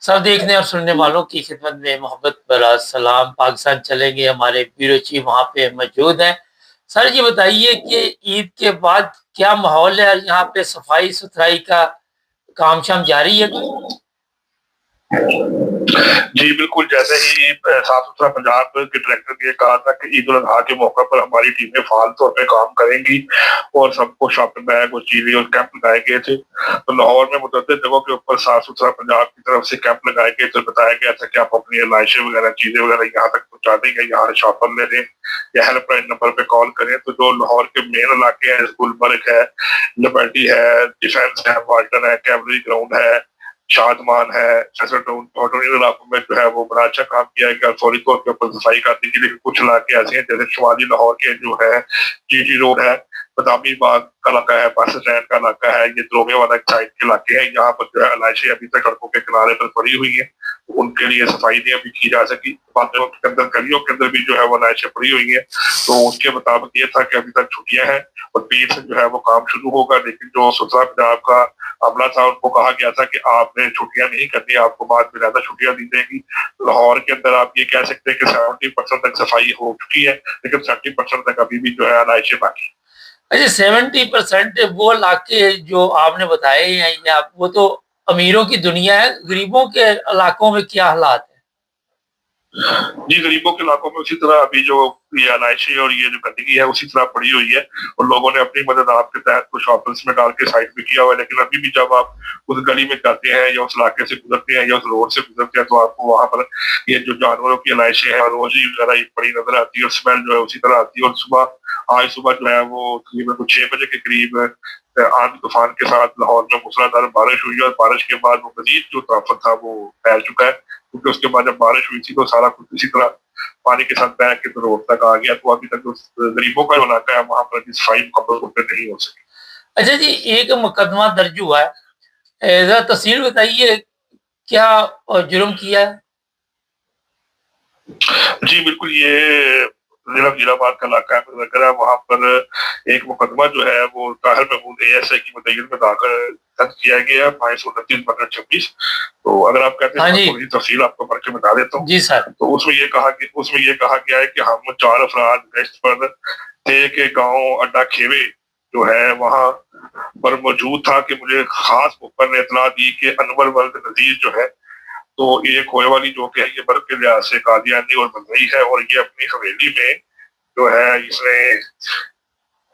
सब देखने और सुनने वालों की खिदमत में मोहब्बत भरा सलाम। पाकिस्तान चलेंगे, हमारे ब्यूरो चीफ वहाँ पे मौजूद हैं। सर ये बताइए कि ईद के बाद क्या माहौल है और यहाँ पे सफाई सुथराई का काम शाम जारी है कोई? जी बिल्कुल, जैसे ही साफ सुथरा पंजाब के डायरेक्टर ने कहा था कि ईद उल अजहा के मौके पर हमारी टीमें फाल तौर पे काम करेंगी और सबको शॉपिंग बैग और चीजें और कैंप लगाए गए थे। तो लाहौर में मुतअद्दिद जगहों के ऊपर साफ सुथरा पंजाब की तरफ से कैंप लगाए गए, तो बताया गया था कि आप अपनी लाइशें वगैरह चीजें वगैरह यहाँ तक पहुंचा देंगे, यहाँ शॉपर ले लें या हेल्पलाइन नंबर पे कॉल करें। तो जो लाहौर के मेन इलाके हैं, गुलबर्ग है, लिबर्टी है, डिफेंस है, वाल्टन है, कैवलरी ग्राउंड है, शादमान है, इन इलाकों में जो है वो बड़ा अच्छा काम किया है कि फौरी तौर के ऊपर सफाई कर दी गई। लेकिन कुछ इलाके ऐसे हैं जैसे शुमाली लाहौर के जो है जीटी रोड है, बदामी बाग का इलाका है, बस स्टैंड का इलाका है, ये द्रोगे वाला साइड के इलाके हैं, यहाँ पर जो है अलाइशें अभी तक सड़कों के किनारे पर पड़ी हुई है। उनके लिए सफाई नहीं अभी की जा सकी। बादलों के अंदर गलियों के अंदर भी जो है वो अलाइशें पड़ी हुई है। तो उनके मुताबिक ये था कि अभी तक छुट्टियां हैं और 20 से जो है वो काम शुरू होगा। लेकिन जो सुथरा पंजाब का अमला था उनको कहा गया था कि आपने छुट्टियां नहीं करनी, आपको बाद में ज्यादा छुट्टियां दी जाएंगी। लाहौर के अंदर आप ये कह सकते हैं कि 70% तक सफाई हो चुकी है, लेकिन 30% तक अभी भी जो है अलाइशें बाकी। अच्छा, 70% वो इलाके जो आपने बताए हैं या वो तो अमीरों की दुनिया है, गरीबों के इलाकों में क्या हालात है? जी, गरीबों के इलाकों में उसी तरह अभी जो ये अलाइशी और ये जो गंदगी है उसी तरह पड़ी हुई है और लोगों ने अपनी मदद आपके तहत कुछ शॉपिंग्स में डाल के साइड पे किया हुआ है। लेकिन अभी भी जब आप उस गली में जाते हैं या उस इलाके से गुजरते हैं या उस रोड से गुजरते हैं, तो आपको वहां पर ये जो जानवरों की अलाइशें हैं, रोजी वगैरह ये पड़ी नजर आती है और स्मेल जो है उसी तरह आती है। और आज सुबह जो है वो तकरीबन कुछ 6 बजे के करीब आंधी तूफान के साथ लाहौर में मूसलाधार बारिश हुई और बारिश के बाद वो मजीद जो तापत था वो फैल चुका है, क्योंकि उसके बाद जब बारिश हुई थी तो सारा कुछ इसी तरह पानी के साथ बह के तो रोड तक आ गया। तो अभी तक जो गरीबों का इलाका है वहां पर अभी सफाई मुकम्मल रूप से नहीं हो सकी। अच्छा जी, एक मुकदमा दर्ज हुआ है, जरा तफसील बताइए क्या जुर्म किया है? जी बिल्कुल, ये जिला गिलाबाद का इलाका है, वहां पर एक मुकदमा जो है वो ताहिर महमूद एएसआई की मुद्दईन में दाखिल दर्ज किया गया है 529/26। तो अगर आप कहते हाँ हैं मैं जी। थोड़ी तफसील आपको पढ़ के बता देता हूँ। जी सर। तो उसमें ये कहा गया है कि हम 4 अफराद गश्त पर थे कि गांव अड्डा खेवे जो है वहां पर मौजूद था कि मुझे खास मुखबर ने इतला दी कि अनवर वल्द नजीर जो है, तो ये खोए वाली जो कि है ये बर्फ के लिहाज से कादियानी और बंदई है और ये अपनी हवेली में जो है इसने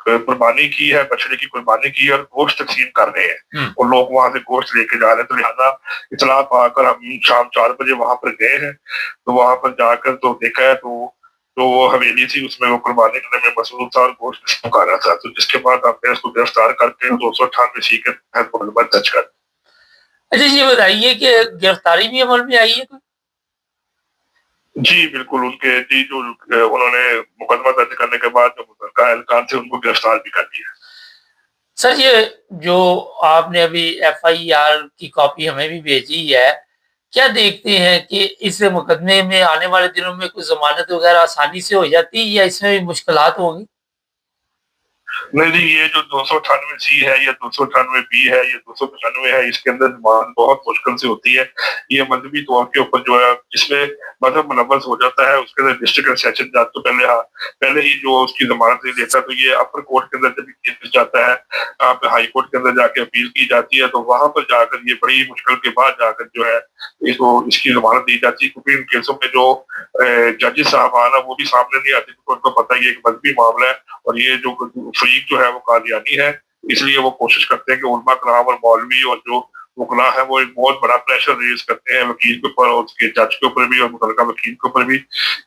कुर्बानी की है, बछड़े की कुर्बानी की है और गोश्त तकसीम कर रहे हैं और लोग वहां से गोश्त लेके जा रहे हैं। तो लिहाजा इतला पाकर हम शाम 4 बजे वहां पर गए हैं। तो वहां पर जाकर तो देखा है तो जो वो हवेली थी उसमें वो कुर्बानी करने में मसरूफ था और गोश्त पका रहा था। तो जिसके बाद हमने उसको गिरफ्तार करके 298 सी के तहत मुकदमा दर्ज कर। अच्छा ये बताइए कि गिरफ्तारी भी अमल में आई है कोई? जी बिल्कुल, उनके जी जो उन्होंने मुकदमा दर्ज करने के बाद जो मुतलका एहलकार थे उनको गिरफ्तार भी कर लिया। सर ये जो आपने अभी एफआईआर की कॉपी हमें भी भेजी है, क्या देखते हैं कि इस मुकदमे में आने वाले दिनों में कुछ जमानत वगैरह आसानी से हो जाती है या इसमें भी मुश्किलात होंगी? नहीं जी, ये जो 298 सी है या 298 बी है या 295 है, इसके अंदर जमानत बहुत मुश्किल से होती है। ये मजहबी तौर के ऊपर जो है जिसमें मजहब मुलव्वस हो जाता है उसके अंदर डिस्ट्रिक्ट सेशन जज तो पहले ही जो उसकी जमानत नहीं देता, तो ये अपर कोर्ट के अंदर जब केस जाता है, आप हाई कोर्ट के अंदर जाके अपील की जाती है, तो वहां पर जाकर ये बड़ी मुश्किल के बाद जाकर जो है इसको इसकी जमानत दी जाती है। क्योंकि इन केसों में जो जजेस साहबान है वो भी सामने नहीं आते, क्योंकि उनको पता है ये एक मजहबी मामला है और ये जो फरीक जो है वो कादियानी है। इसलिए वो कोशिश करते हैं कि उलमा कराम और मौलवी और जो वकला है वो एक बहुत बड़ा प्रेशर रेज करते हैं वकील के ऊपर और उसके जज के ऊपर भी और मुतलका वकील के ऊपर भी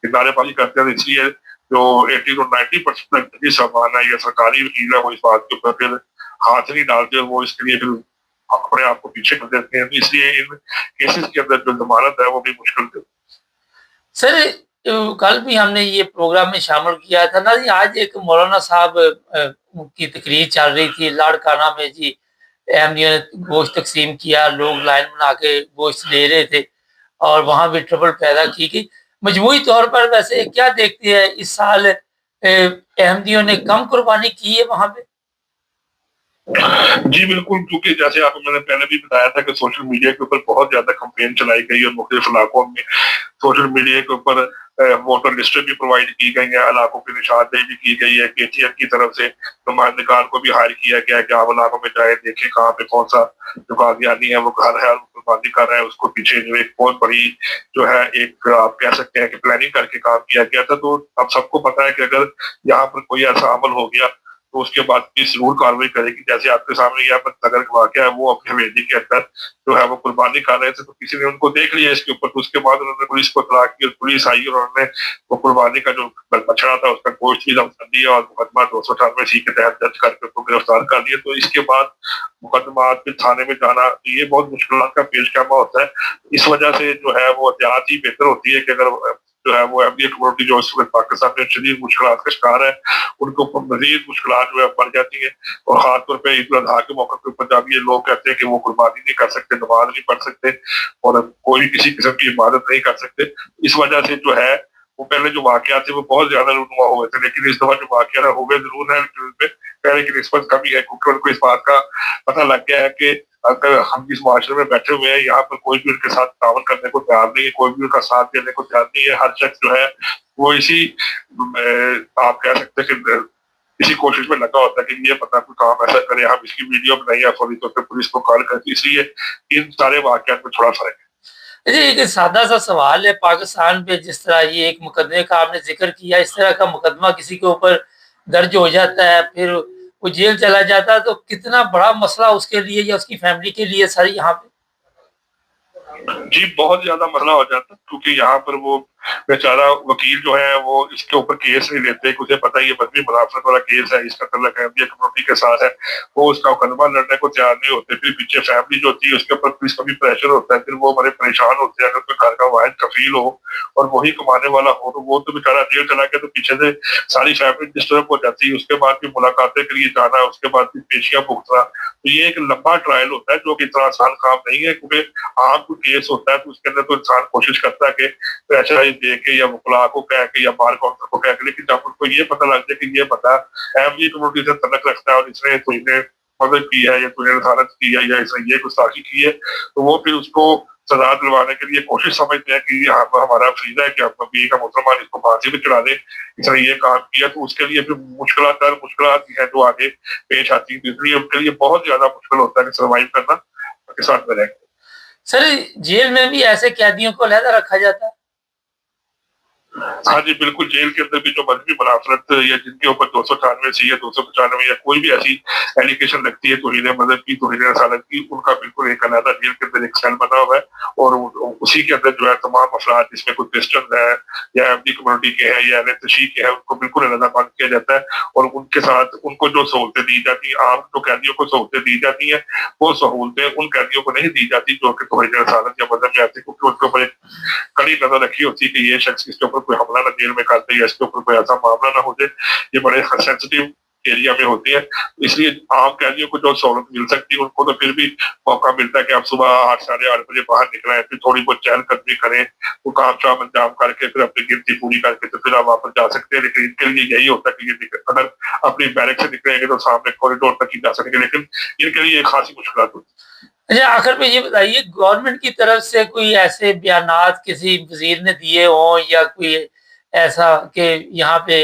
नारेबाजी करते हैं। इसलिए जो 80 to 90% जज साहबान है या सरकारी वकील है वो इस बात के ऊपर फिर हाथ नहीं डालते, वो इसके लिए फिर अपने आप को पीछे कर देते हैं। इसलिए इन केसेस के अंदर जो जमानत है वो भी मुश्किल है। सर कल भी हमने ये प्रोग्राम में शामिल किया था ना जी, आज एक मौलाना साहब की तकरीर चल रही थी लाड़काना में जी, अहमदियों ने गोश्त तकसीम किया, लोग लाइन बना के गोश्त ले रहे थे और वहां भी ट्रबल पैदा की गई। मजमूई तौर पर वैसे क्या देखते हैं इस साल अहमदियों ने कम कुर्बानी की है वहां पे? जी, बिल्कुल, क्योंकि जैसे आपको मैंने पहले भी बताया था कि सोशल मीडिया के ऊपर बहुत ज़्यादा कैंपेन चलाई गई और मुख्तलिफ इलाकों में सोशल मीडिया के ऊपर वोटर लिस्टें भी प्रोवाइड की गई हैं, इलाकों की निशानदेही भी की गई है, केटीएम की तरफ से नुमाइंदगार को भी हायर किया गया है कि आप इलाकों में जाएँ, देखें कहाँ पे कौन-सा जो कादियानी है वो घर है, वो कुर्बानी कर रहा है, उसको पीछे जो एक बहुत बड़ी जो है एक आप कह सकते हैं कि प्लानिंग करके काम किया गया था। तो अब सबको पता है कि अगर यहाँ पर कोई ऐसा अमल हो गया तो उसके बाद पुलिस ज़रूर कार्रवाई करेगी। जैसे आपके सामने यहाँ पर नगर का वाक़या है, वो अपनी हवेली के अंदर जो है वो कुर्बानी कर रहे थे, तो किसी ने उनको देख लिया इसके ऊपर, तो उसके बाद उन्होंने पुलिस को इत्तला की और पुलिस आई और उन्होंने वो कुर्बानी का जो बछड़ा था उसका गोश्त भी ज़ब्त कर लिया और मुकदमा 298 सी के तहत दर्ज करके उसको गिरफ्तार कर लिया। तो इसके बाद मुकदमा फिर थाने में जाना, ये बहुत मुश्किलात का पेशगामा होता है। इस वजह से जो है वो एहतियात ही बेहतर होती है कि अगर जो है वो अहमदिया कम्युनिटी जो इस वक्त पाकिस्तान में शदीद मुश्किलात का शिकार है, उनको मज़ीद मुश्किलात जो है बढ़ जाती है। और ख़ास तौर पे ईद उल अज़हा के मौके पे पंजाबी लोग कहते हैं कि वो कुर्बानी नहीं कर सकते, नमाज़ नहीं पढ़ सकते और कोई भी किसी किस्म की इबादत नहीं कर सकते। इस वजह से जो है वो पहले जो वाक़यात थे वो बहुत ज़्यादा रूनुमा हुए थे, लेकिन इस दफ़ा जो वाक़या हुए ज़रूर हैं में पहले की निस्बत कमी है, क्योंकि उनको इस बात का पता लग गया है कि अगर हम जिस माशरे में बैठे हुए हैं, यहाँ पर कोई भी उनके साथ ताउन करने को तैयार नहीं है, कोई भी उनका साथ देने को तैयार नहीं है। हर शख्स जो है वो इसी आप कह सकते हैं कि इसी कोशिश में लगा होता है कि ये पता कोई काम ऐसा करे, हम इसकी वीडियो बनाइए, फौरी तौर पे पुलिस को कॉल करके, इसलिए इन सारे वाक़यात में थोड़ा फ़र्क है। जी, एक सादा-सा सवाल है, पाकिस्तान पे जिस तरह ये एक मुकदमे का आपने ज़िक्र किया, इस तरह का मुकदमा किसी के ऊपर दर्ज हो जाता है, फिर वो जेल चला जाता है, तो कितना बड़ा मसला उसके लिए या उसकी फैमिली के लिए सर यहाँ पे? जी, बहुत ज़्यादा मसला हो जाता है, क्योंकि यहाँ पर वो बेचारा वकील जो है वो इसके ऊपर केस नहीं लेते, उसे पता है ये मज़हबी मुनाफ़रत वाला केस है, इसका तल्लुक अहमदिया कम्युनिटी के साथ है, वो उसका मुकदमा लड़ने को तैयार नहीं होते। फिर पीछे फैमिली जो होती है उसके ऊपर पुलिस का भी प्रेशर होता है, फिर वो बड़े परेशान होते हैं। अगर कोई घर का वाहिद कफ़ील हो और वही कमाने वाला हो, तो वो तो बेचारा जेल चला गया, तो पीछे से सारी फैमिली डिस्टर्ब हो जाती है। उसके बाद फिर मुलाकातें के लिए जाना, उसके बाद फिर पेशियाँ भुगतना, तो ये एक लंबा ट्रायल होता है जो कि इतना आसान काम नहीं है, क्योंकि आम कोई केस होता है तो उसके अंदर तो इंसान कोशिश करता है कि प्रेशराइज दे के या वकला को कह के या बार काउंटर को कह के, लेकिन जब उनको ये पता लग जाए कि ये बता अहमदी कम्युनिटी से तलक रखता है और इसने तो इन्हें मदद की है या तुझे नसारत की है या इसने ये गुस्ताखी की है, तो वो फिर उसको सजा दिलवाने के लिए कोशिश समझते हैं कि हमारा फरीदा है कि आप नबी का मुसलमान इसको फांसी पे चढ़ा दे, इसने ये काम किया। तो उसके लिए फिर मुश्किलात है जो आगे पेश आती है, तो इसलिए उनके लिए बहुत ज्यादा मुश्किल होता है कि सर्वाइव करना पाकिस्तान में रह के। सर, जेल में भी ऐसे कैदियों को अलहदा रखा जाता है? हाँ जी, बिल्कुल, जेल के अंदर भी जो मज़हबी मुनाफ़रत या जिनके ऊपर 298 सी या 295 या कोई भी ऐसी एलिगेशन लगती है तौहीन मज़हब की, तौहीन रसालत की, उनका बिल्कुल एक अलग जेल के अंदर एक सेल बना हुआ है और उसी के अंदर जो है तमाम अफ़राद जिसमें कोई क्रिश्चियन है या अहमदी कम्युनिटी के हैं या अहले तशीह के हैं, उनको बिल्कुल अलग बंद किया जाता है और उनके साथ उनको जो सहूलतें दी जाती हैं, आम जो कैदियों को सहूलतें दी जाती हैं, वो सहूलतें उन कैदियों को नहीं दी जाती जो कि तौहीन रसालत या मज़हब में आती है, क्योंकि उनके ऊपर एक कड़ी नजर रखी होती है कि ये शख्स इसके ऊपर कोई हमला ना जेल में करते या इसके ऊपर कोई ऐसा मामला ना हो जाए। ये बड़े सेंसिटिव एरिया में होती है, इसलिए आम कैदियों को जो सहूलत मिल सकती है उनको तो फिर भी मौका मिलता है कि आप सुबह 8 साढ़े 8 बजे बाहर निकलें, फिर थोड़ी बहुत चहलकदमी करें, वो काम शाम अंजाम करके फिर अपनी गिनती पूरी करके तो फिर आप वापस जा सकते हैं। लेकिन इनके लिए यही होता है कि ये अगर अपनी बैरक से निकलेंगे तो सामने कॉरिडोर तक ही जा सकेंगे, लेकिन इनके लिए खासी मुश्किल होती है। अच्छा, आखिर में ये बताइए, गवर्नमेंट की तरफ से कोई ऐसे बयानात किसी वज़ीर ने दिए हों या कोई ऐसा कि यहाँ पे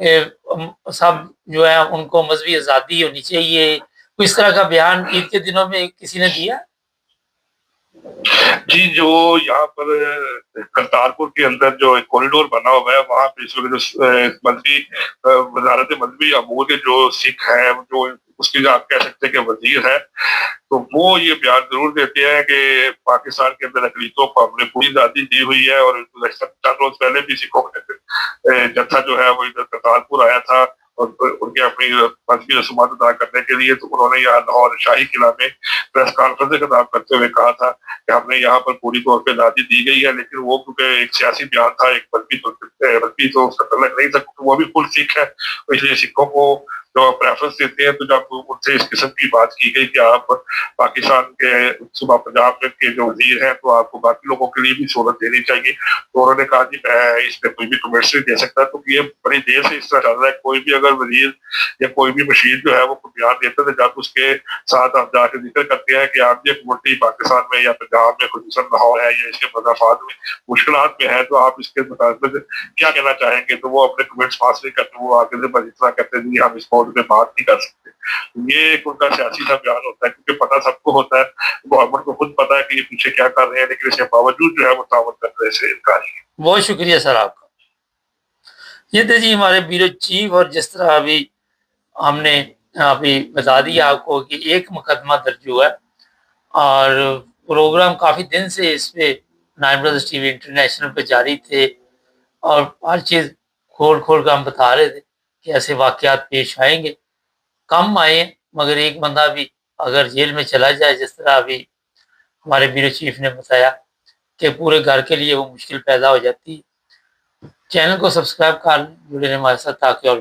सब जो है उनको मज़हबी आज़ादी होनी चाहिए, कोई इस तरह का बयान ईद के दिनों में किसी ने दिया? जी, जो यहाँ पर करतारपुर के अंदर जो एक कॉरिडोर बना हुआ है, वहाँ पे इस वक़्त जो मंत्री वज़ारत मज़हबी अमूर के जो सिख हैं, जो उसके जो आप कह सकते हैं कि वज़ीर हैं, तो वो ये बयान ज़रूर देते हैं कि पाकिस्तान के अंदर अक़लीतों को हमने पूरी आज़ादी दी हुई है और चंद रोज़ पहले भी सिखों का जत्था जो है वो इधर करतारपुर आया था और उनके अपनी मज़हबी रसूमात अदा करने के लिए, तो उन्होंने यहाँ लाहौर शाही किला में प्रेस कॉन्फ्रेंस से खिताब करते हुए कहा था कि हमने यहाँ पर पूरी तौर पे आज़ादी दी गई है, लेकिन वो क्योंकि एक सियासी बयान था, एक मज़हबी तो उसका तल्लुक नहीं था, तो वो भी फुल सिख है, तो इसलिए सिखों को जो प्रेफरेंस देते हैं, तो जब उनसे इस किस्म की बात की गई कि आप पाकिस्तान के सूबा पंजाब के जो वजीर हैं, तो आपको बाकी लोगों के लिए भी सहूलत देनी चाहिए। तो उन्होंने कहा जी मैं इस पे कोई भी कमेंट्स नहीं दे सकता। तो ये बड़ी देर से इस तरह चल रहा है, कोई भी अगर वजीर या कोई भी मशीर जो है वो बयान देता है, तो जब उसके साथ आप जाके जिक्र करते हैं कि आप ये कम्युनिटी पाकिस्तान में या पंजाब में खुसूसन लाहौर है या इसके मदाफात में मुश्किलात में है, तो आप इसके मुताबिक क्या कहना चाहेंगे, तो वो अपने कमेंट्स पास नहीं करते, वो आगे से बस इतना कहते हैं जी हम इस मौजूद में बात नहीं कर सकते। ये एक उनका सियासी सा बयान होता है, क्योंकि पता सबको होता है, गवर्नमेंट को खुद पता है कि ये पीछे क्या कर रहे हैं, लेकिन इसके बावजूद जो है वो तावत करने से इनकार है। बहुत शुक्रिया सर आपका। ये थे जी हमारे ब्यूरो चीफ, और जिस तरह अभी हमने अभी बता दिया आपको कि एक मुकदमा दर्ज हुआ है और प्रोग्राम काफ़ी दिन से इस पे नाइन ब्रदर्स टीवी इंटरनेशनल पे जारी थे, और हर चीज़ खोल खोल कर हम बता रहे थे कि ऐसे वाक़यात पेश आएंगे, कम आए, मगर एक बंदा भी अगर जेल में चला जाए, जिस तरह अभी हमारे ब्यूरो चीफ ने बताया कि पूरे घर के लिए वो मुश्किल पैदा हो जाती है। चैनल को सब्सक्राइब कर जुड़े रहें हमारे साथ, ताकि और